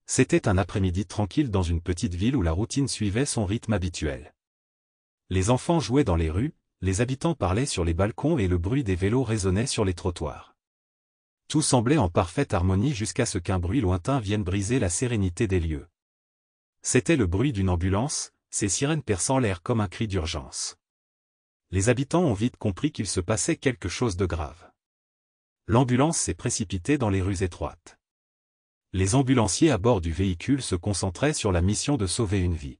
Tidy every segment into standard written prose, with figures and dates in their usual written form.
C'était un après-midi tranquille dans une petite ville où la routine suivait son rythme habituel. Les enfants jouaient dans les rues, les habitants parlaient sur les balcons et le bruit des vélos résonnait sur les trottoirs. Tout semblait en parfaite harmonie jusqu'à ce qu'un bruit lointain vienne briser la sérénité des lieux. C'était le bruit d'une ambulance, ses sirènes perçant l'air comme un cri d'urgence. Les habitants ont vite compris qu'il se passait quelque chose de grave. L'ambulance s'est précipitée dans les rues étroites. Les ambulanciers à bord du véhicule se concentraient sur la mission de sauver une vie.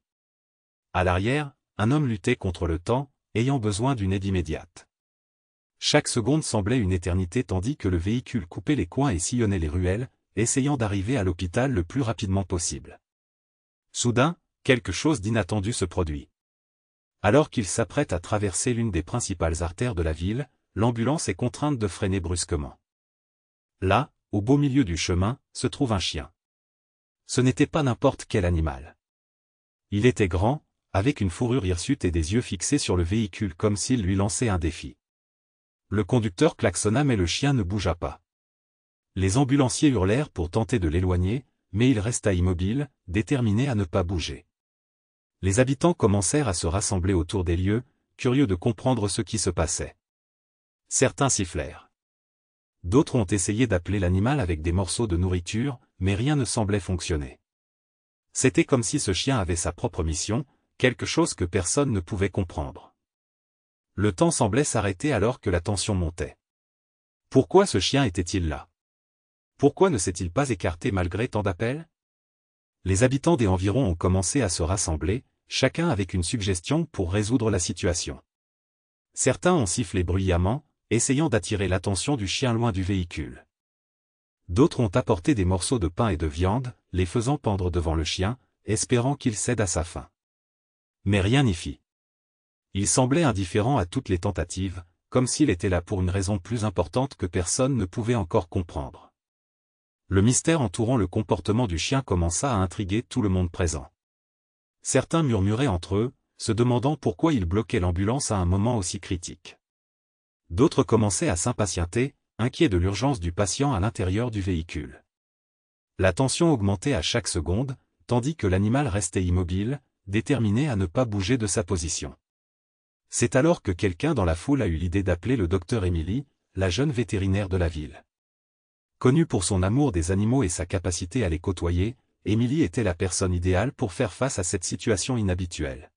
À l'arrière, un homme luttait contre le temps, ayant besoin d'une aide immédiate. Chaque seconde semblait une éternité tandis que le véhicule coupait les coins et sillonnait les ruelles, essayant d'arriver à l'hôpital le plus rapidement possible. Soudain, quelque chose d'inattendu se produit. Alors qu'il s'apprête à traverser l'une des principales artères de la ville, l'ambulance est contrainte de freiner brusquement. Là, au beau milieu du chemin, se trouve un chien. Ce n'était pas n'importe quel animal. Il était grand, avec une fourrure hirsute et des yeux fixés sur le véhicule comme s'il lui lançait un défi. Le conducteur klaxonna mais le chien ne bougea pas. Les ambulanciers hurlèrent pour tenter de l'éloigner, mais il resta immobile, déterminé à ne pas bouger. Les habitants commencèrent à se rassembler autour des lieux, curieux de comprendre ce qui se passait. Certains sifflèrent. D'autres ont essayé d'appeler l'animal avec des morceaux de nourriture, mais rien ne semblait fonctionner. C'était comme si ce chien avait sa propre mission, quelque chose que personne ne pouvait comprendre. Le temps semblait s'arrêter alors que la tension montait. Pourquoi ce chien était-il là? Pourquoi ne s'est-il pas écarté malgré tant d'appels? Les habitants des environs ont commencé à se rassembler, chacun avec une suggestion pour résoudre la situation. Certains ont sifflé bruyamment, essayant d'attirer l'attention du chien loin du véhicule. D'autres ont apporté des morceaux de pain et de viande, les faisant pendre devant le chien, espérant qu'il cède à sa faim. Mais rien n'y fit. Il semblait indifférent à toutes les tentatives, comme s'il était là pour une raison plus importante que personne ne pouvait encore comprendre. Le mystère entourant le comportement du chien commença à intriguer tout le monde présent. Certains murmuraient entre eux, se demandant pourquoi il bloquait l'ambulance à un moment aussi critique. D'autres commençaient à s'impatienter, inquiets de l'urgence du patient à l'intérieur du véhicule. La tension augmentait à chaque seconde, tandis que l'animal restait immobile, déterminé à ne pas bouger de sa position. C'est alors que quelqu'un dans la foule a eu l'idée d'appeler le docteur Emily, la jeune vétérinaire de la ville. Connue pour son amour des animaux et sa capacité à les côtoyer, Emily était la personne idéale pour faire face à cette situation inhabituelle.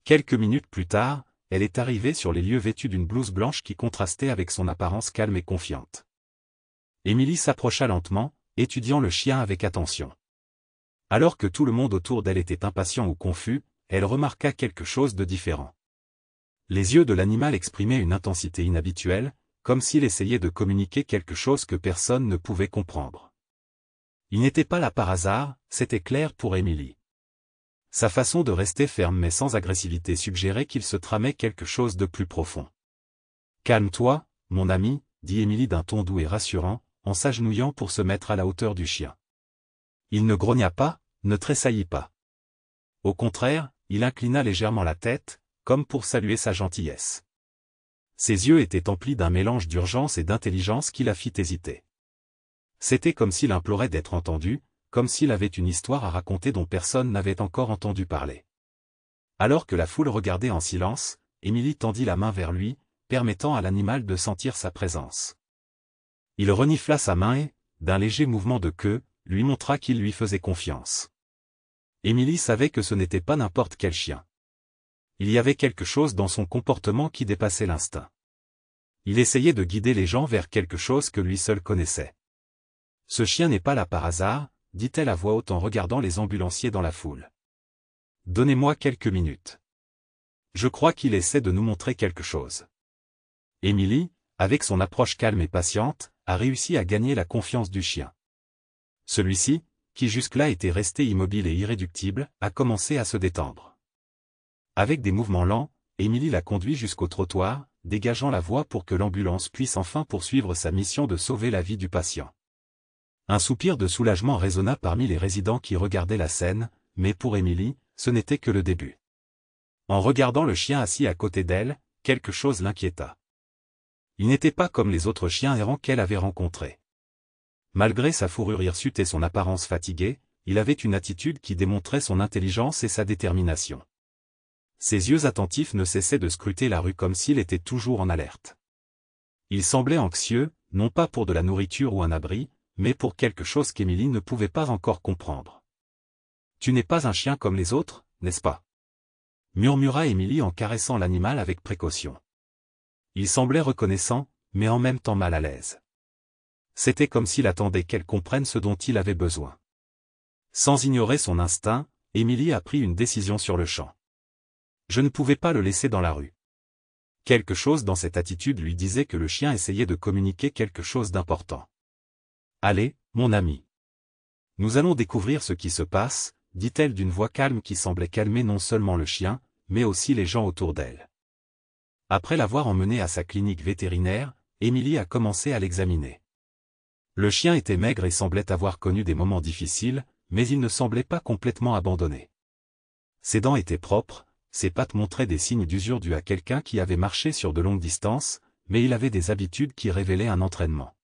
Quelques minutes plus tard, elle est arrivée sur les lieux vêtue d'une blouse blanche qui contrastait avec son apparence calme et confiante. Emily s'approcha lentement, étudiant le chien avec attention. Alors que tout le monde autour d'elle était impatient ou confus, elle remarqua quelque chose de différent. Les yeux de l'animal exprimaient une intensité inhabituelle, comme s'il essayait de communiquer quelque chose que personne ne pouvait comprendre. Il n'était pas là par hasard, c'était clair pour Emily. Sa façon de rester ferme mais sans agressivité suggérait qu'il se tramait quelque chose de plus profond. « Calme-toi, mon ami, » dit Emily d'un ton doux et rassurant, en s'agenouillant pour se mettre à la hauteur du chien. Il ne grogna pas, ne tressaillit pas. Au contraire, il inclina légèrement la tête, comme pour saluer sa gentillesse. Ses yeux étaient emplis d'un mélange d'urgence et d'intelligence qui la fit hésiter. C'était comme s'il implorait d'être entendu, comme s'il avait une histoire à raconter dont personne n'avait encore entendu parler. Alors que la foule regardait en silence, Emily tendit la main vers lui, permettant à l'animal de sentir sa présence. Il renifla sa main et, d'un léger mouvement de queue, lui montra qu'il lui faisait confiance. Emily savait que ce n'était pas n'importe quel chien. Il y avait quelque chose dans son comportement qui dépassait l'instinct. Il essayait de guider les gens vers quelque chose que lui seul connaissait. « Ce chien n'est pas là par hasard », dit-elle à voix haute en regardant les ambulanciers dans la foule. « Donnez-moi quelques minutes. Je crois qu'il essaie de nous montrer quelque chose. » Emily, avec son approche calme et patiente, a réussi à gagner la confiance du chien. Celui-ci, qui jusque-là était resté immobile et irréductible, a commencé à se détendre. Avec des mouvements lents, Emily l'a conduit jusqu'au trottoir, dégageant la voie pour que l'ambulance puisse enfin poursuivre sa mission de sauver la vie du patient. Un soupir de soulagement résonna parmi les résidents qui regardaient la scène, mais pour Emily, ce n'était que le début. En regardant le chien assis à côté d'elle, quelque chose l'inquiéta. Il n'était pas comme les autres chiens errants qu'elle avait rencontrés. Malgré sa fourrure hirsute et son apparence fatiguée, il avait une attitude qui démontrait son intelligence et sa détermination. Ses yeux attentifs ne cessaient de scruter la rue comme s'il était toujours en alerte. Il semblait anxieux, non pas pour de la nourriture ou un abri, mais pour quelque chose qu'Émilie ne pouvait pas encore comprendre. « Tu n'es pas un chien comme les autres, n'est-ce pas ?» murmura Émilie en caressant l'animal avec précaution. Il semblait reconnaissant, mais en même temps mal à l'aise. C'était comme s'il attendait qu'elle comprenne ce dont il avait besoin. Sans ignorer son instinct, Émilie a pris une décision sur le champ. Je ne pouvais pas le laisser dans la rue. Quelque chose dans cette attitude lui disait que le chien essayait de communiquer quelque chose d'important. « Allez, mon ami. Nous allons découvrir ce qui se passe, » dit-elle d'une voix calme qui semblait calmer non seulement le chien, mais aussi les gens autour d'elle. Après l'avoir emmené à sa clinique vétérinaire, Émilie a commencé à l'examiner. Le chien était maigre et semblait avoir connu des moments difficiles, mais il ne semblait pas complètement abandonné. Ses dents étaient propres, ses pattes montraient des signes d'usure dus à quelqu'un qui avait marché sur de longues distances, mais il avait des habitudes qui révélaient un entraînement.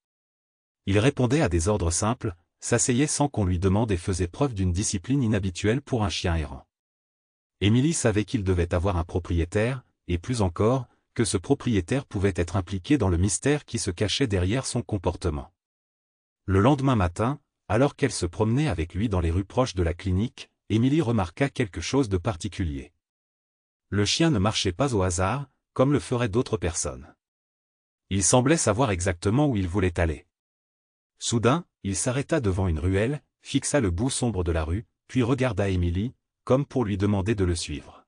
Il répondait à des ordres simples, s'asseyait sans qu'on lui demande et faisait preuve d'une discipline inhabituelle pour un chien errant. Émilie savait qu'il devait avoir un propriétaire, et plus encore, que ce propriétaire pouvait être impliqué dans le mystère qui se cachait derrière son comportement. Le lendemain matin, alors qu'elle se promenait avec lui dans les rues proches de la clinique, Émilie remarqua quelque chose de particulier. Le chien ne marchait pas au hasard, comme le feraient d'autres personnes. Il semblait savoir exactement où il voulait aller. Soudain, il s'arrêta devant une ruelle, fixa le bout sombre de la rue, puis regarda Émilie, comme pour lui demander de le suivre.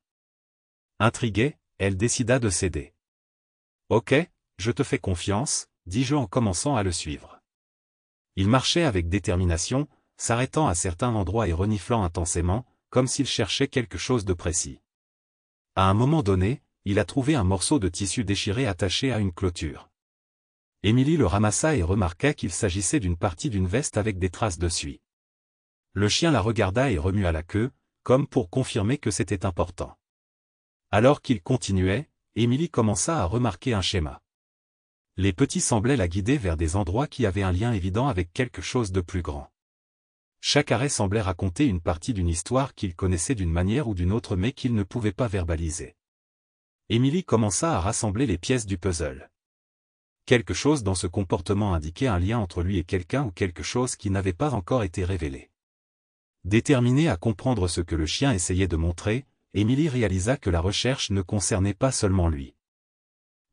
Intriguée, elle décida de céder. « Ok, je te fais confiance, » dis-je en commençant à le suivre. Il marchait avec détermination, s'arrêtant à certains endroits et reniflant intensément, comme s'il cherchait quelque chose de précis. À un moment donné, il a trouvé un morceau de tissu déchiré attaché à une clôture. Émilie le ramassa et remarqua qu'il s'agissait d'une partie d'une veste avec des traces de suie. Le chien la regarda et remua la queue, comme pour confirmer que c'était important. Alors qu'il continuait, Émilie commença à remarquer un schéma. Les petits semblaient la guider vers des endroits qui avaient un lien évident avec quelque chose de plus grand. Chaque arrêt semblait raconter une partie d'une histoire qu'il connaissait d'une manière ou d'une autre mais qu'il ne pouvait pas verbaliser. Émilie commença à rassembler les pièces du puzzle. Quelque chose dans ce comportement indiquait un lien entre lui et quelqu'un ou quelque chose qui n'avait pas encore été révélé. Déterminée à comprendre ce que le chien essayait de montrer, Émilie réalisa que la recherche ne concernait pas seulement lui.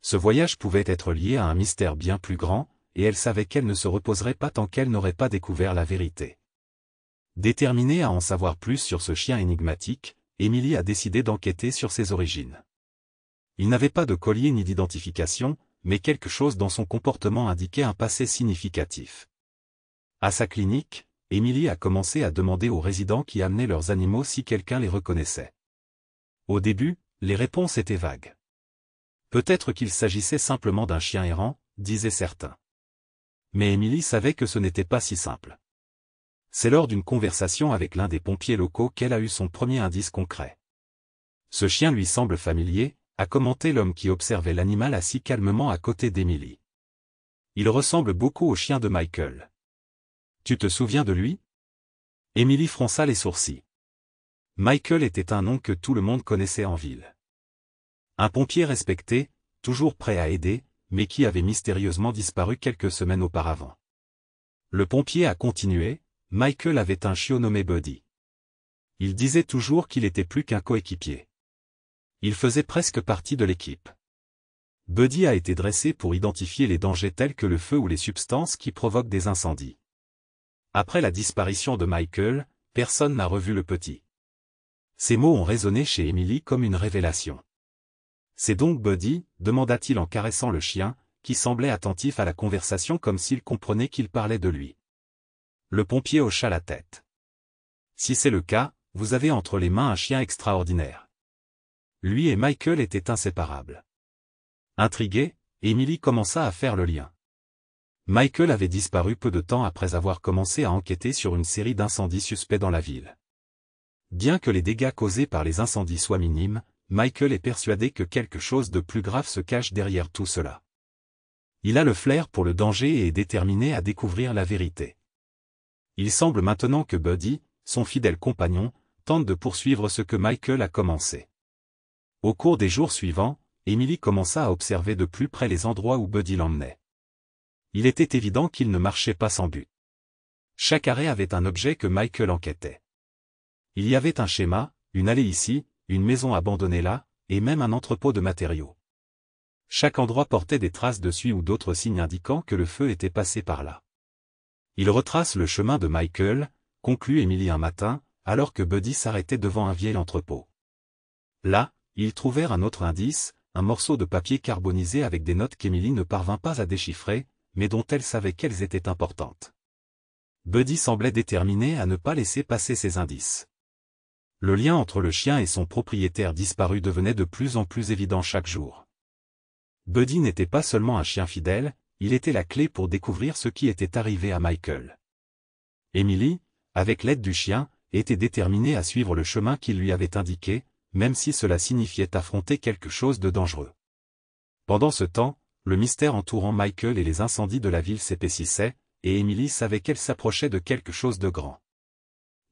Ce voyage pouvait être lié à un mystère bien plus grand, et elle savait qu'elle ne se reposerait pas tant qu'elle n'aurait pas découvert la vérité. Déterminée à en savoir plus sur ce chien énigmatique, Émilie a décidé d'enquêter sur ses origines. Il n'avait pas de collier ni d'identification, mais quelque chose dans son comportement indiquait un passé significatif. À sa clinique, Émilie a commencé à demander aux résidents qui amenaient leurs animaux si quelqu'un les reconnaissait. Au début, les réponses étaient vagues. Peut-être qu'il s'agissait simplement d'un chien errant, disaient certains. Mais Émilie savait que ce n'était pas si simple. C'est lors d'une conversation avec l'un des pompiers locaux qu'elle a eu son premier indice concret. « Ce chien lui semble familier », a commenté l'homme qui observait l'animal assis calmement à côté d'Émilie. « Il ressemble beaucoup au chien de Michael. Tu te souviens de lui ?» Émilie fronça les sourcils. Michael était un nom que tout le monde connaissait en ville. Un pompier respecté, toujours prêt à aider, mais qui avait mystérieusement disparu quelques semaines auparavant. Le pompier a continué, Michael avait un chiot nommé Buddy. Il disait toujours qu'il était plus qu'un coéquipier. Il faisait presque partie de l'équipe. Buddy a été dressé pour identifier les dangers tels que le feu ou les substances qui provoquent des incendies. Après la disparition de Michael, personne n'a revu le petit. Ces mots ont résonné chez Émilie comme une révélation. « C'est donc Buddy ?» demanda-t-il en caressant le chien, qui semblait attentif à la conversation comme s'il comprenait qu'il parlait de lui. Le pompier hocha la tête. « Si c'est le cas, vous avez entre les mains un chien extraordinaire. » Lui et Michael étaient inséparables. Intriguée, Émilie commença à faire le lien. Michael avait disparu peu de temps après avoir commencé à enquêter sur une série d'incendies suspects dans la ville. Bien que les dégâts causés par les incendies soient minimes, Michael est persuadé que quelque chose de plus grave se cache derrière tout cela. Il a le flair pour le danger et est déterminé à découvrir la vérité. Il semble maintenant que Buddy, son fidèle compagnon, tente de poursuivre ce que Michael a commencé. Au cours des jours suivants, Emily commença à observer de plus près les endroits où Buddy l'emmenait. Il était évident qu'il ne marchait pas sans but. Chaque arrêt avait un objet que Michael enquêtait. Il y avait un schéma, une allée ici, une maison abandonnée là, et même un entrepôt de matériaux. Chaque endroit portait des traces de suie ou d'autres signes indiquant que le feu était passé par là. Il retrace le chemin de Michael, conclut Emily un matin, alors que Buddy s'arrêtait devant un vieil entrepôt. Là, ils trouvèrent un autre indice, un morceau de papier carbonisé avec des notes qu'Emily ne parvint pas à déchiffrer, mais dont elle savait qu'elles étaient importantes. Buddy semblait déterminé à ne pas laisser passer ces indices. Le lien entre le chien et son propriétaire disparu devenait de plus en plus évident chaque jour. Buddy n'était pas seulement un chien fidèle, il était la clé pour découvrir ce qui était arrivé à Michael. Emily, avec l'aide du chien, était déterminée à suivre le chemin qu'il lui avait indiqué, même si cela signifiait affronter quelque chose de dangereux. Pendant ce temps, le mystère entourant Michael et les incendies de la ville s'épaississait, et Emily savait qu'elle s'approchait de quelque chose de grand.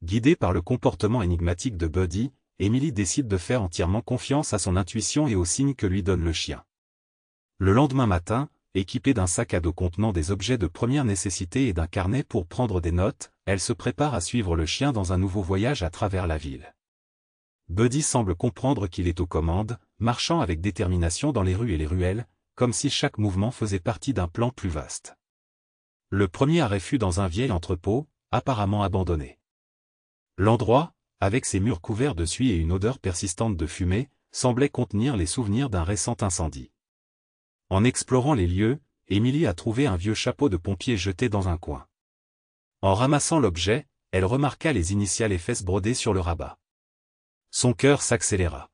Guidée par le comportement énigmatique de Buddy, Emily décide de faire entièrement confiance à son intuition et aux signes que lui donne le chien. Le lendemain matin, équipée d'un sac à dos contenant des objets de première nécessité et d'un carnet pour prendre des notes, elle se prépare à suivre le chien dans un nouveau voyage à travers la ville. Buddy semble comprendre qu'il est aux commandes, marchant avec détermination dans les rues et les ruelles, comme si chaque mouvement faisait partie d'un plan plus vaste. Le premier arrêt fut dans un vieil entrepôt, apparemment abandonné. L'endroit, avec ses murs couverts de suie et une odeur persistante de fumée, semblait contenir les souvenirs d'un récent incendie. En explorant les lieux, Emily a trouvé un vieux chapeau de pompier jeté dans un coin. En ramassant l'objet, elle remarqua les initiales FS brodées sur le rabat. Son cœur s'accéléra.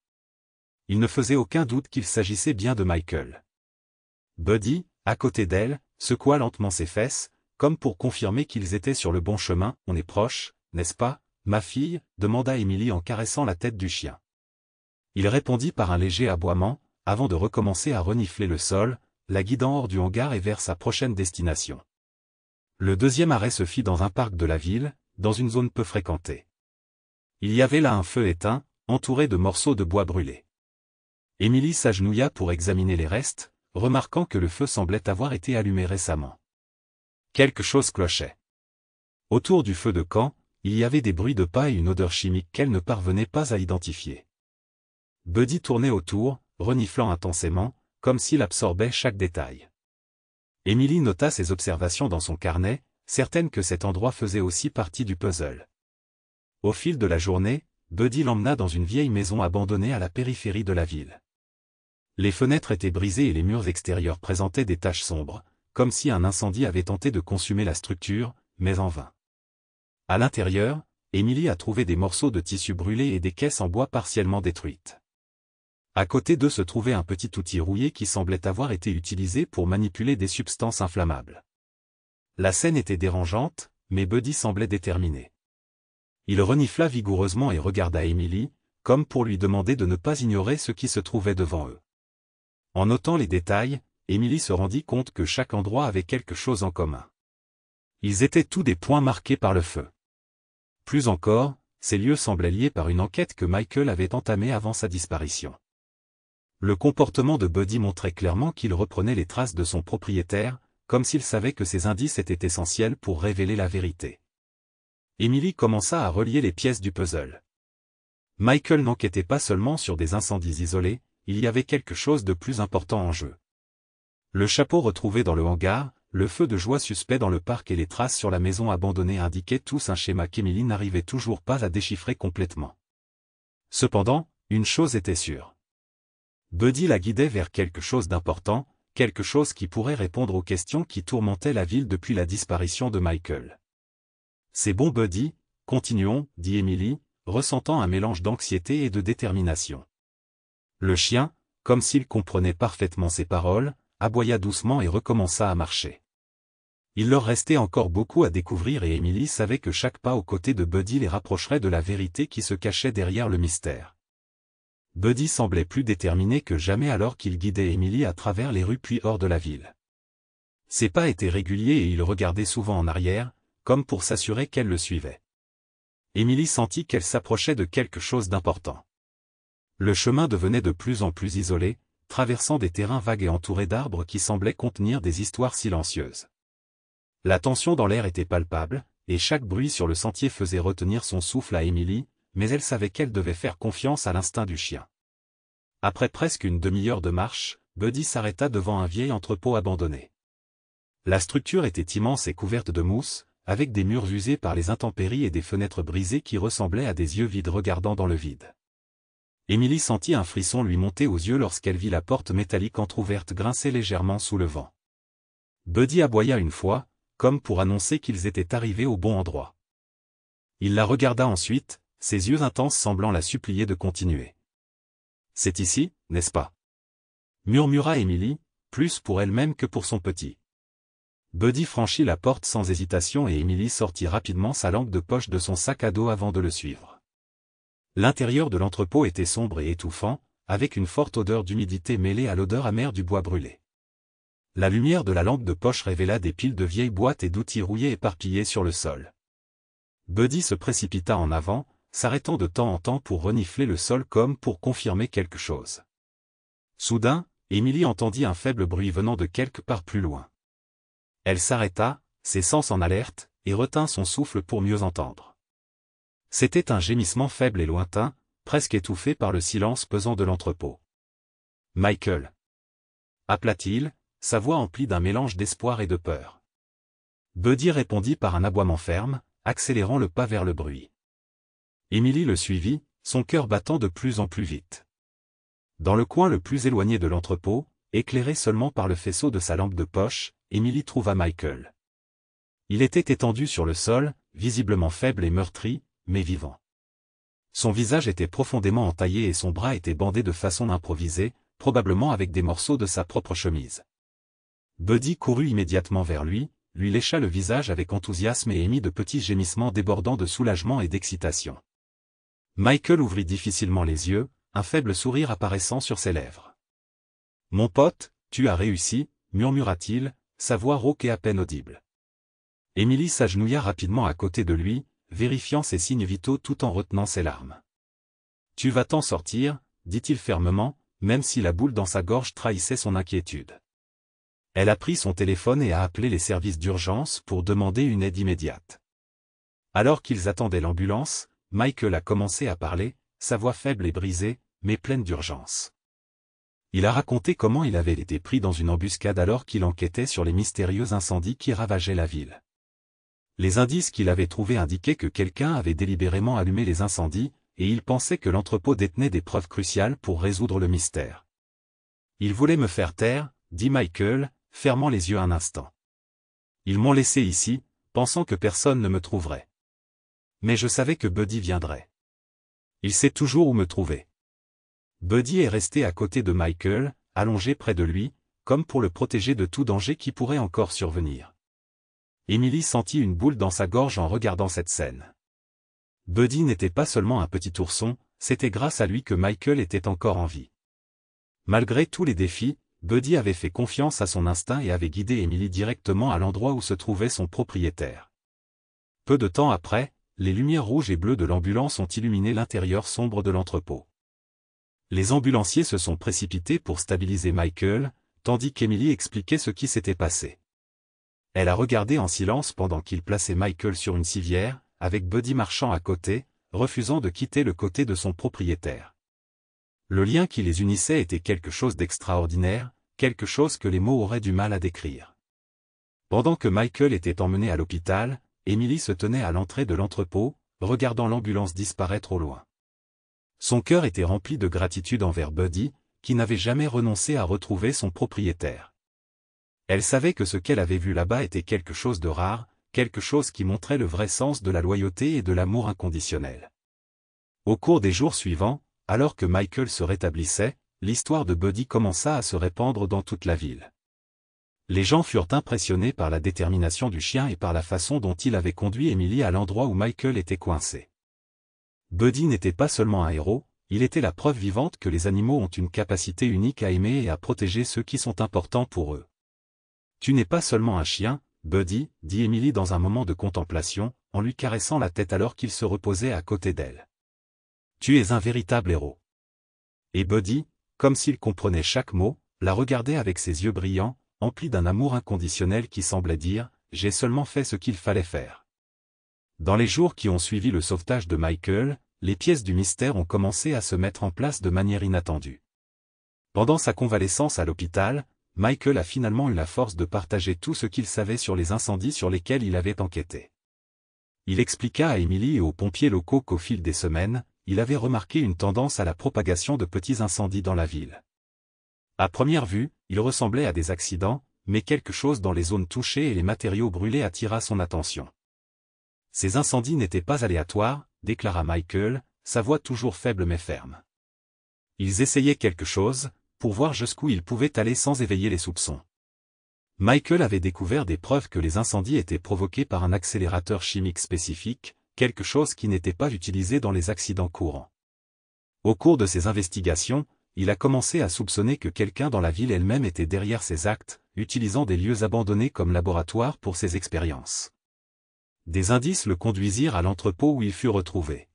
Il ne faisait aucun doute qu'il s'agissait bien de Michael. Buddy, à côté d'elle, secoua lentement ses fesses, comme pour confirmer qu'ils étaient sur le bon chemin. « On est proche, n'est-ce pas, ma fille ?» demanda Emily en caressant la tête du chien. Il répondit par un léger aboiement, avant de recommencer à renifler le sol, la guidant hors du hangar et vers sa prochaine destination. Le deuxième arrêt se fit dans un parc de la ville, dans une zone peu fréquentée. Il y avait là un feu éteint, entouré de morceaux de bois brûlés. Emily s'agenouilla pour examiner les restes, remarquant que le feu semblait avoir été allumé récemment. Quelque chose clochait. Autour du feu de camp, il y avait des bruits de pas et une odeur chimique qu'elle ne parvenait pas à identifier. Buddy tournait autour, reniflant intensément, comme s'il absorbait chaque détail. Emily nota ses observations dans son carnet, certaine que cet endroit faisait aussi partie du puzzle. Au fil de la journée, Buddy l'emmena dans une vieille maison abandonnée à la périphérie de la ville. Les fenêtres étaient brisées et les murs extérieurs présentaient des taches sombres, comme si un incendie avait tenté de consumer la structure, mais en vain. À l'intérieur, Emily a trouvé des morceaux de tissu brûlés et des caisses en bois partiellement détruites. À côté d'eux se trouvait un petit outil rouillé qui semblait avoir été utilisé pour manipuler des substances inflammables. La scène était dérangeante, mais Buddy semblait déterminé. Il renifla vigoureusement et regarda Emily, comme pour lui demander de ne pas ignorer ce qui se trouvait devant eux. En notant les détails, Emily se rendit compte que chaque endroit avait quelque chose en commun. Ils étaient tous des points marqués par le feu. Plus encore, ces lieux semblaient liés par une enquête que Michael avait entamée avant sa disparition. Le comportement de Buddy montrait clairement qu'il reprenait les traces de son propriétaire, comme s'il savait que ces indices étaient essentiels pour révéler la vérité. Emily commença à relier les pièces du puzzle. Michael n'enquêtait pas seulement sur des incendies isolés, il y avait quelque chose de plus important en jeu. Le chapeau retrouvé dans le hangar, le feu de joie suspect dans le parc et les traces sur la maison abandonnée indiquaient tous un schéma qu'Emily n'arrivait toujours pas à déchiffrer complètement. Cependant, une chose était sûre. Buddy la guidait vers quelque chose d'important, quelque chose qui pourrait répondre aux questions qui tourmentaient la ville depuis la disparition de Michael. « C'est bon Buddy, continuons, » dit Emily, ressentant un mélange d'anxiété et de détermination. Le chien, comme s'il comprenait parfaitement ses paroles, aboya doucement et recommença à marcher. Il leur restait encore beaucoup à découvrir et Emily savait que chaque pas aux côtés de Buddy les rapprocherait de la vérité qui se cachait derrière le mystère. Buddy semblait plus déterminé que jamais alors qu'il guidait Emily à travers les rues puis hors de la ville. Ses pas étaient réguliers et il regardait souvent en arrière, comme pour s'assurer qu'elle le suivait. Emily sentit qu'elle s'approchait de quelque chose d'important. Le chemin devenait de plus en plus isolé, traversant des terrains vagues et entourés d'arbres qui semblaient contenir des histoires silencieuses. La tension dans l'air était palpable, et chaque bruit sur le sentier faisait retenir son souffle à Emily, mais elle savait qu'elle devait faire confiance à l'instinct du chien. Après presque une demi-heure de marche, Buddy s'arrêta devant un vieil entrepôt abandonné. La structure était immense et couverte de mousse, avec des murs usés par les intempéries et des fenêtres brisées qui ressemblaient à des yeux vides regardant dans le vide. Emily sentit un frisson lui monter aux yeux lorsqu'elle vit la porte métallique entr'ouverte grincer légèrement sous le vent. Buddy aboya une fois, comme pour annoncer qu'ils étaient arrivés au bon endroit. Il la regarda ensuite, ses yeux intenses semblant la supplier de continuer. « C'est ici, n'est-ce pas ?» murmura Emily, plus pour elle-même que pour son petit. Buddy franchit la porte sans hésitation et Emily sortit rapidement sa lampe de poche de son sac à dos avant de le suivre. L'intérieur de l'entrepôt était sombre et étouffant, avec une forte odeur d'humidité mêlée à l'odeur amère du bois brûlé. La lumière de la lampe de poche révéla des piles de vieilles boîtes et d'outils rouillés éparpillés sur le sol. Buddy se précipita en avant, s'arrêtant de temps en temps pour renifler le sol comme pour confirmer quelque chose. Soudain, Emily entendit un faible bruit venant de quelque part plus loin. Elle s'arrêta, ses sens en alerte, et retint son souffle pour mieux entendre. C'était un gémissement faible et lointain, presque étouffé par le silence pesant de l'entrepôt. « Michael » appela-t-il, sa voix emplie d'un mélange d'espoir et de peur. Buddy répondit par un aboiement ferme, accélérant le pas vers le bruit. Emily le suivit, son cœur battant de plus en plus vite. Dans le coin le plus éloigné de l'entrepôt, éclairé seulement par le faisceau de sa lampe de poche, Emily trouva Michael. Il était étendu sur le sol, visiblement faible et meurtri, mais vivant. Son visage était profondément entaillé et son bras était bandé de façon improvisée, probablement avec des morceaux de sa propre chemise. Buddy courut immédiatement vers lui, lécha le visage avec enthousiasme et émit de petits gémissements débordant de soulagement et d'excitation. Michael ouvrit difficilement les yeux, un faible sourire apparaissant sur ses lèvres. « Mon pote, tu as réussi » murmura-t-il, sa voix rauque et à peine audible. Emily s'agenouilla rapidement à côté de lui, vérifiant ses signes vitaux tout en retenant ses larmes. « Tu vas t'en sortir » dit-il fermement, même si la boule dans sa gorge trahissait son inquiétude. Elle a pris son téléphone et a appelé les services d'urgence pour demander une aide immédiate. Alors qu'ils attendaient l'ambulance, Michael a commencé à parler, sa voix faible et brisée, mais pleine d'urgence. Il a raconté comment il avait été pris dans une embuscade alors qu'il enquêtait sur les mystérieux incendies qui ravageaient la ville. Les indices qu'il avait trouvés indiquaient que quelqu'un avait délibérément allumé les incendies, et il pensait que l'entrepôt détenait des preuves cruciales pour résoudre le mystère. « Ils voulaient me faire taire » dit Michael, fermant les yeux un instant. « Ils m'ont laissé ici, pensant que personne ne me trouverait. Mais je savais que Buddy viendrait. Il sait toujours où me trouver. » Buddy est resté à côté de Michael, allongé près de lui, comme pour le protéger de tout danger qui pourrait encore survenir. Emily sentit une boule dans sa gorge en regardant cette scène. Buddy n'était pas seulement un petit ourson, c'était grâce à lui que Michael était encore en vie. Malgré tous les défis, Buddy avait fait confiance à son instinct et avait guidé Emily directement à l'endroit où se trouvait son propriétaire. Peu de temps après, les lumières rouges et bleues de l'ambulance ont illuminé l'intérieur sombre de l'entrepôt. Les ambulanciers se sont précipités pour stabiliser Michael, tandis qu'Emily expliquait ce qui s'était passé. Elle a regardé en silence pendant qu'il plaçait Michael sur une civière, avec Buddy marchant à côté, refusant de quitter le côté de son propriétaire. Le lien qui les unissait était quelque chose d'extraordinaire, quelque chose que les mots auraient du mal à décrire. Pendant que Michael était emmené à l'hôpital, Emily se tenait à l'entrée de l'entrepôt, regardant l'ambulance disparaître au loin. Son cœur était rempli de gratitude envers Buddy, qui n'avait jamais renoncé à retrouver son propriétaire. Elle savait que ce qu'elle avait vu là-bas était quelque chose de rare, quelque chose qui montrait le vrai sens de la loyauté et de l'amour inconditionnel. Au cours des jours suivants, alors que Michael se rétablissait, l'histoire de Buddy commença à se répandre dans toute la ville. Les gens furent impressionnés par la détermination du chien et par la façon dont il avait conduit Emily à l'endroit où Michael était coincé. Buddy n'était pas seulement un héros, il était la preuve vivante que les animaux ont une capacité unique à aimer et à protéger ceux qui sont importants pour eux. « Tu n'es pas seulement un chien, Buddy » dit Emily dans un moment de contemplation, en lui caressant la tête alors qu'il se reposait à côté d'elle. « Tu es un véritable héros. » Et Buddy, comme s'il comprenait chaque mot, la regardait avec ses yeux brillants, emplis d'un amour inconditionnel qui semblait dire « J'ai seulement fait ce qu'il fallait faire. » Dans les jours qui ont suivi le sauvetage de Michael, les pièces du mystère ont commencé à se mettre en place de manière inattendue. Pendant sa convalescence à l'hôpital, Michael a finalement eu la force de partager tout ce qu'il savait sur les incendies sur lesquels il avait enquêté. Il expliqua à Emily et aux pompiers locaux qu'au fil des semaines, il avait remarqué une tendance à la propagation de petits incendies dans la ville. À première vue, il ressemblait à des accidents, mais quelque chose dans les zones touchées et les matériaux brûlés attira son attention. Ces incendies n'étaient pas aléatoires, déclara Michael, sa voix toujours faible mais ferme. Ils essayaient quelque chose, pour voir jusqu'où ils pouvaient aller sans éveiller les soupçons. Michael avait découvert des preuves que les incendies étaient provoqués par un accélérateur chimique spécifique, quelque chose qui n'était pas utilisé dans les accidents courants. Au cours de ses investigations, il a commencé à soupçonner que quelqu'un dans la ville elle-même était derrière ces actes, utilisant des lieux abandonnés comme laboratoire pour ses expériences. Des indices le conduisirent à l'entrepôt où il fut retrouvé.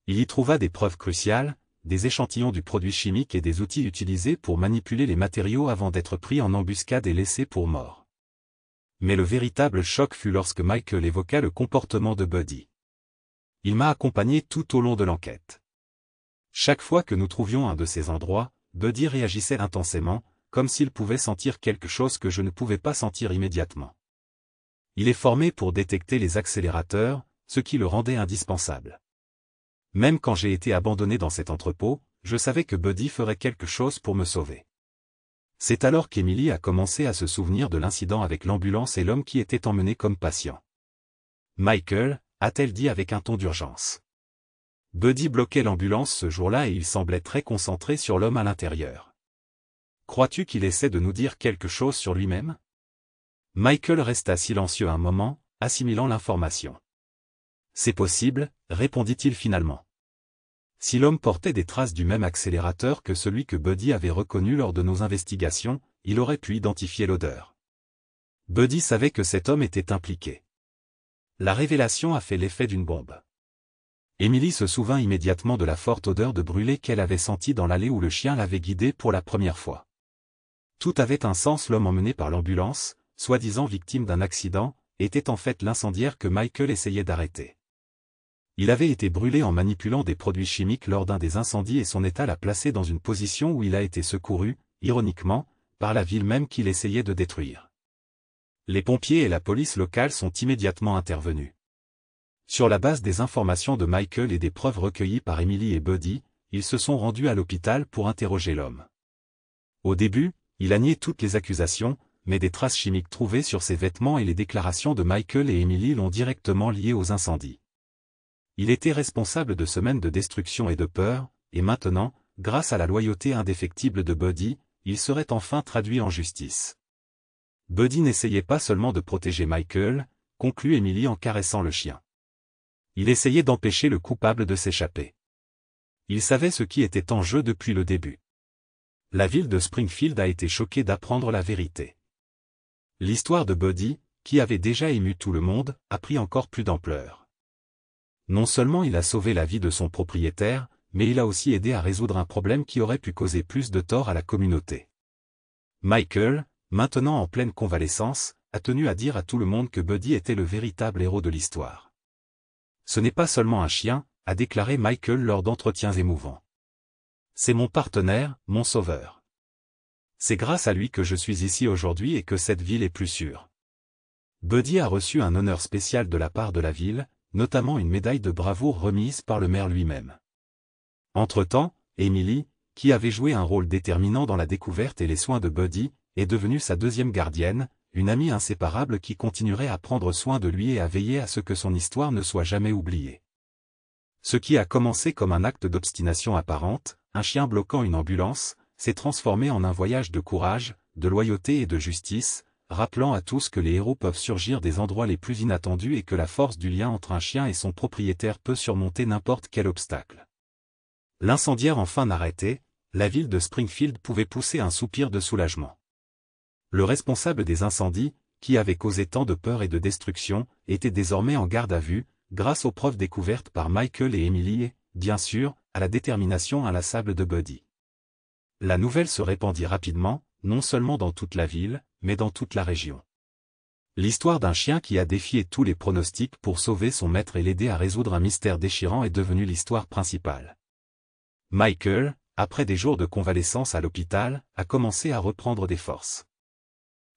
Il y trouva des preuves cruciales, des échantillons du produit chimique et des outils utilisés pour manipuler les matériaux avant d'être pris en embuscade et laissés pour mort. Mais le véritable choc fut lorsque Michael évoqua le comportement de Buddy. Il m'a accompagné tout au long de l'enquête. Chaque fois que nous trouvions un de ces endroits, Buddy réagissait intensément, comme s'il pouvait sentir quelque chose que je ne pouvais pas sentir immédiatement. Il est formé pour détecter les accélérateurs, ce qui le rendait indispensable. Même quand j'ai été abandonné dans cet entrepôt, je savais que Buddy ferait quelque chose pour me sauver. C'est alors qu'Emily a commencé à se souvenir de l'incident avec l'ambulance et l'homme qui était emmené comme patient. Michael, a-t-elle dit avec un ton d'urgence. Buddy bloquait l'ambulance ce jour-là et il semblait très concentré sur l'homme à l'intérieur. Crois-tu qu'il essaie de nous dire quelque chose sur lui-même? Michael resta silencieux un moment, assimilant l'information. C'est possible, répondit-il finalement. Si l'homme portait des traces du même accélérateur que celui que Buddy avait reconnu lors de nos investigations, il aurait pu identifier l'odeur. Buddy savait que cet homme était impliqué. La révélation a fait l'effet d'une bombe. Emily se souvint immédiatement de la forte odeur de brûlé qu'elle avait sentie dans l'allée où le chien l'avait guidée pour la première fois. Tout avait un sens. L'homme emmené par l'ambulance, soi-disant victime d'un accident, était en fait l'incendiaire que Michael essayait d'arrêter. Il avait été brûlé en manipulant des produits chimiques lors d'un des incendies et son état l'a placé dans une position où il a été secouru, ironiquement, par la ville même qu'il essayait de détruire. Les pompiers et la police locale sont immédiatement intervenus. Sur la base des informations de Michael et des preuves recueillies par Emily et Buddy, ils se sont rendus à l'hôpital pour interroger l'homme. Au début, il a nié toutes les accusations, mais des traces chimiques trouvées sur ses vêtements et les déclarations de Michael et Emily l'ont directement lié aux incendies. Il était responsable de semaines de destruction et de peur, et maintenant, grâce à la loyauté indéfectible de Buddy, il serait enfin traduit en justice. Buddy n'essayait pas seulement de protéger Michael, conclut Emily en caressant le chien. Il essayait d'empêcher le coupable de s'échapper. Il savait ce qui était en jeu depuis le début. La ville de Springfield a été choquée d'apprendre la vérité. L'histoire de Buddy, qui avait déjà ému tout le monde, a pris encore plus d'ampleur. Non seulement il a sauvé la vie de son propriétaire, mais il a aussi aidé à résoudre un problème qui aurait pu causer plus de tort à la communauté. Michael, maintenant en pleine convalescence, a tenu à dire à tout le monde que Buddy était le véritable héros de l'histoire. Ce n'est pas seulement un chien, a déclaré Michael lors d'entretiens émouvants. C'est mon partenaire, mon sauveur. C'est grâce à lui que je suis ici aujourd'hui et que cette ville est plus sûre. Buddy a reçu un honneur spécial de la part de la ville, notamment une médaille de bravoure remise par le maire lui-même. Entre-temps, Emily, qui avait joué un rôle déterminant dans la découverte et les soins de Buddy, est devenue sa deuxième gardienne, une amie inséparable qui continuerait à prendre soin de lui et à veiller à ce que son histoire ne soit jamais oubliée. Ce qui a commencé comme un acte d'obstination apparente, un chien bloquant une ambulance, s'est transformé en un voyage de courage, de loyauté et de justice, rappelant à tous que les héros peuvent surgir des endroits les plus inattendus et que la force du lien entre un chien et son propriétaire peut surmonter n'importe quel obstacle. L'incendiaire enfin arrêté, la ville de Springfield pouvait pousser un soupir de soulagement. Le responsable des incendies, qui avait causé tant de peur et de destruction, était désormais en garde à vue, grâce aux preuves découvertes par Michael et Emily et, bien sûr, à la détermination inlassable de Buddy. La nouvelle se répandit rapidement, non seulement dans toute la ville, mais dans toute la région. L'histoire d'un chien qui a défié tous les pronostics pour sauver son maître et l'aider à résoudre un mystère déchirant est devenue l'histoire principale. Michael, après des jours de convalescence à l'hôpital, a commencé à reprendre des forces.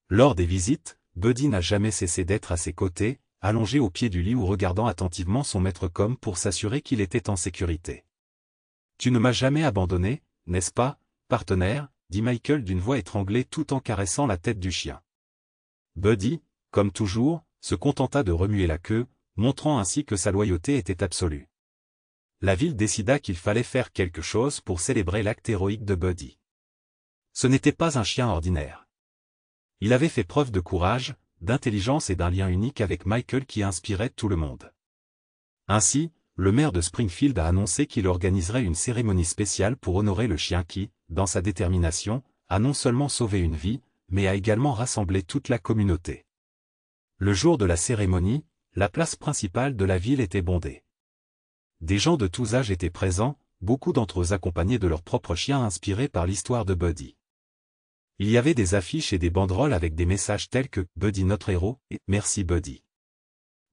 Lors des visites, Buddy n'a jamais cessé d'être à ses côtés, allongé au pied du lit ou regardant attentivement son maître comme pour s'assurer qu'il était en sécurité. « Tu ne m'as jamais abandonné, n'est-ce pas, partenaire ?» dit Michael d'une voix étranglée tout en caressant la tête du chien. Buddy, comme toujours, se contenta de remuer la queue, montrant ainsi que sa loyauté était absolue. La ville décida qu'il fallait faire quelque chose pour célébrer l'acte héroïque de Buddy. Ce n'était pas un chien ordinaire. Il avait fait preuve de courage, d'intelligence et d'un lien unique avec Michael qui inspirait tout le monde. Ainsi, le maire de Springfield a annoncé qu'il organiserait une cérémonie spéciale pour honorer le chien qui, dans sa détermination, a non seulement sauvé une vie, mais a également rassemblé toute la communauté. Le jour de la cérémonie, la place principale de la ville était bondée. Des gens de tous âges étaient présents, beaucoup d'entre eux accompagnés de leurs propres chiens inspirés par l'histoire de Buddy. Il y avait des affiches et des banderoles avec des messages tels que « Buddy notre héros » et « Merci Buddy ».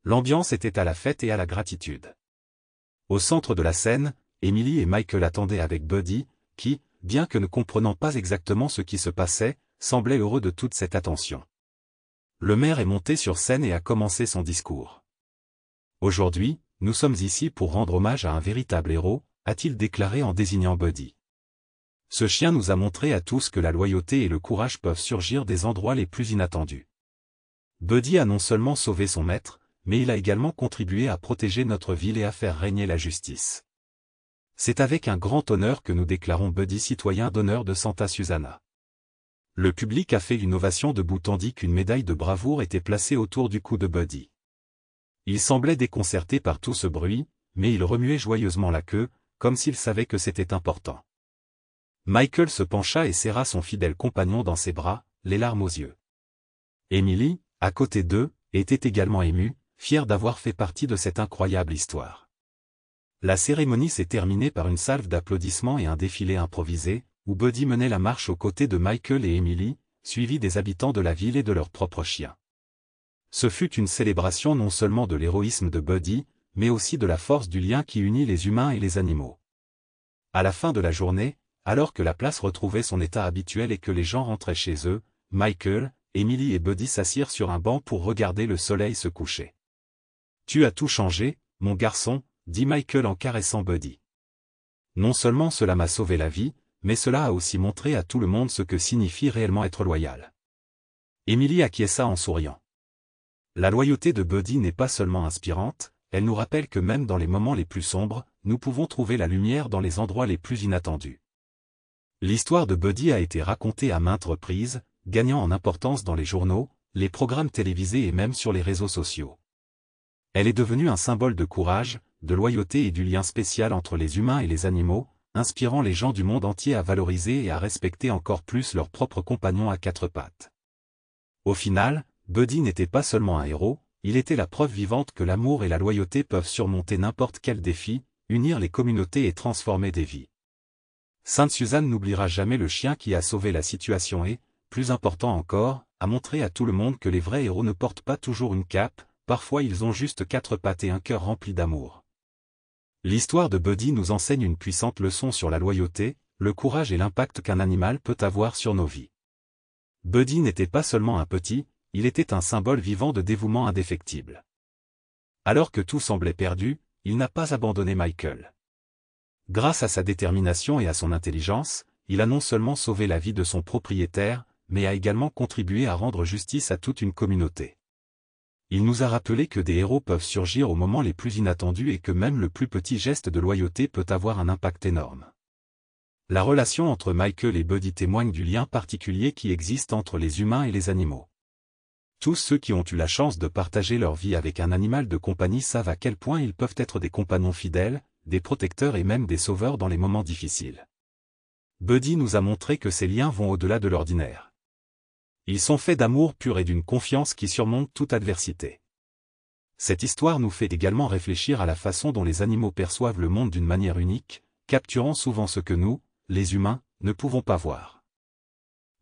L'ambiance était à la fête et à la gratitude. Au centre de la scène, Emily et Michael attendaient avec Buddy, qui, bien que ne comprenant pas exactement ce qui se passait, semblait heureux de toute cette attention. Le maire est monté sur scène et a commencé son discours. « Aujourd'hui, nous sommes ici pour rendre hommage à un véritable héros, a-t-il déclaré en désignant Buddy. Ce chien nous a montré à tous que la loyauté et le courage peuvent surgir des endroits les plus inattendus. Buddy a non seulement sauvé son maître, mais il a également contribué à protéger notre ville et à faire régner la justice. C'est avec un grand honneur que nous déclarons Buddy citoyen d'honneur de Santa Susana. » Le public a fait une ovation debout tandis qu'une médaille de bravoure était placée autour du cou de Buddy. Il semblait déconcerté par tout ce bruit, mais il remuait joyeusement la queue, comme s'il savait que c'était important. Michael se pencha et serra son fidèle compagnon dans ses bras, les larmes aux yeux. Emily, à côté d'eux, était également émue, fière d'avoir fait partie de cette incroyable histoire. La cérémonie s'est terminée par une salve d'applaudissements et un défilé improvisé, où Buddy menait la marche aux côtés de Michael et Emily, suivis des habitants de la ville et de leurs propres chiens. Ce fut une célébration non seulement de l'héroïsme de Buddy, mais aussi de la force du lien qui unit les humains et les animaux. À la fin de la journée, alors que la place retrouvait son état habituel et que les gens rentraient chez eux, Michael, Emily et Buddy s'assirent sur un banc pour regarder le soleil se coucher. « Tu as tout changé, mon garçon » dit Michael en caressant Buddy. « Non seulement cela m'a sauvé la vie, mais cela a aussi montré à tout le monde ce que signifie réellement être loyal. » Emily acquiesça en souriant. La loyauté de Buddy n'est pas seulement inspirante, elle nous rappelle que même dans les moments les plus sombres, nous pouvons trouver la lumière dans les endroits les plus inattendus. L'histoire de Buddy a été racontée à maintes reprises, gagnant en importance dans les journaux, les programmes télévisés et même sur les réseaux sociaux. Elle est devenue un symbole de courage, de loyauté et du lien spécial entre les humains et les animaux, inspirant les gens du monde entier à valoriser et à respecter encore plus leurs propres compagnons à quatre pattes. Au final, Buddy n'était pas seulement un héros, il était la preuve vivante que l'amour et la loyauté peuvent surmonter n'importe quel défi, unir les communautés et transformer des vies. Sainte Suzanne n'oubliera jamais le chien qui a sauvé la situation et, plus important encore, a montré à tout le monde que les vrais héros ne portent pas toujours une cape, parfois ils ont juste quatre pattes et un cœur rempli d'amour. L'histoire de Buddy nous enseigne une puissante leçon sur la loyauté, le courage et l'impact qu'un animal peut avoir sur nos vies. Buddy n'était pas seulement un petit, il était un symbole vivant de dévouement indéfectible. Alors que tout semblait perdu, il n'a pas abandonné Michael. Grâce à sa détermination et à son intelligence, il a non seulement sauvé la vie de son propriétaire, mais a également contribué à rendre justice à toute une communauté. Il nous a rappelé que des héros peuvent surgir aux moments les plus inattendus et que même le plus petit geste de loyauté peut avoir un impact énorme. La relation entre Michael et Buddy témoigne du lien particulier qui existe entre les humains et les animaux. Tous ceux qui ont eu la chance de partager leur vie avec un animal de compagnie savent à quel point ils peuvent être des compagnons fidèles, des protecteurs et même des sauveurs dans les moments difficiles. Buddy nous a montré que ces liens vont au-delà de l'ordinaire. Ils sont faits d'amour pur et d'une confiance qui surmonte toute adversité. Cette histoire nous fait également réfléchir à la façon dont les animaux perçoivent le monde d'une manière unique, capturant souvent ce que nous, les humains, ne pouvons pas voir.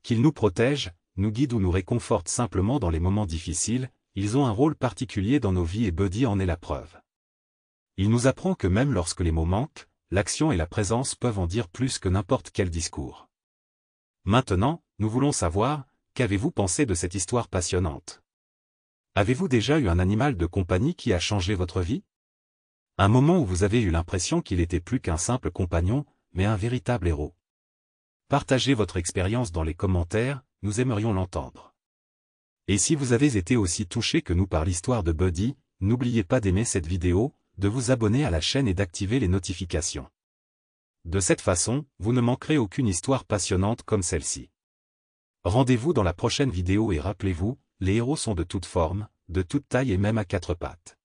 Qu'ils nous protègent, nous guident ou nous réconfortent simplement dans les moments difficiles, ils ont un rôle particulier dans nos vies et Buddy en est la preuve. Il nous apprend que même lorsque les mots manquent, l'action et la présence peuvent en dire plus que n'importe quel discours. Maintenant, nous voulons savoir, qu'avez-vous pensé de cette histoire passionnante? Avez-vous déjà eu un animal de compagnie qui a changé votre vie? Un moment où vous avez eu l'impression qu'il était plus qu'un simple compagnon, mais un véritable héros. Partagez votre expérience dans les commentaires, nous aimerions l'entendre. Et si vous avez été aussi touché que nous par l'histoire de Buddy, n'oubliez pas d'aimer cette vidéo, de vous abonner à la chaîne et d'activer les notifications. De cette façon, vous ne manquerez aucune histoire passionnante comme celle-ci. Rendez-vous dans la prochaine vidéo et rappelez-vous, les héros sont de toutes formes, de toute taille et même à quatre pattes.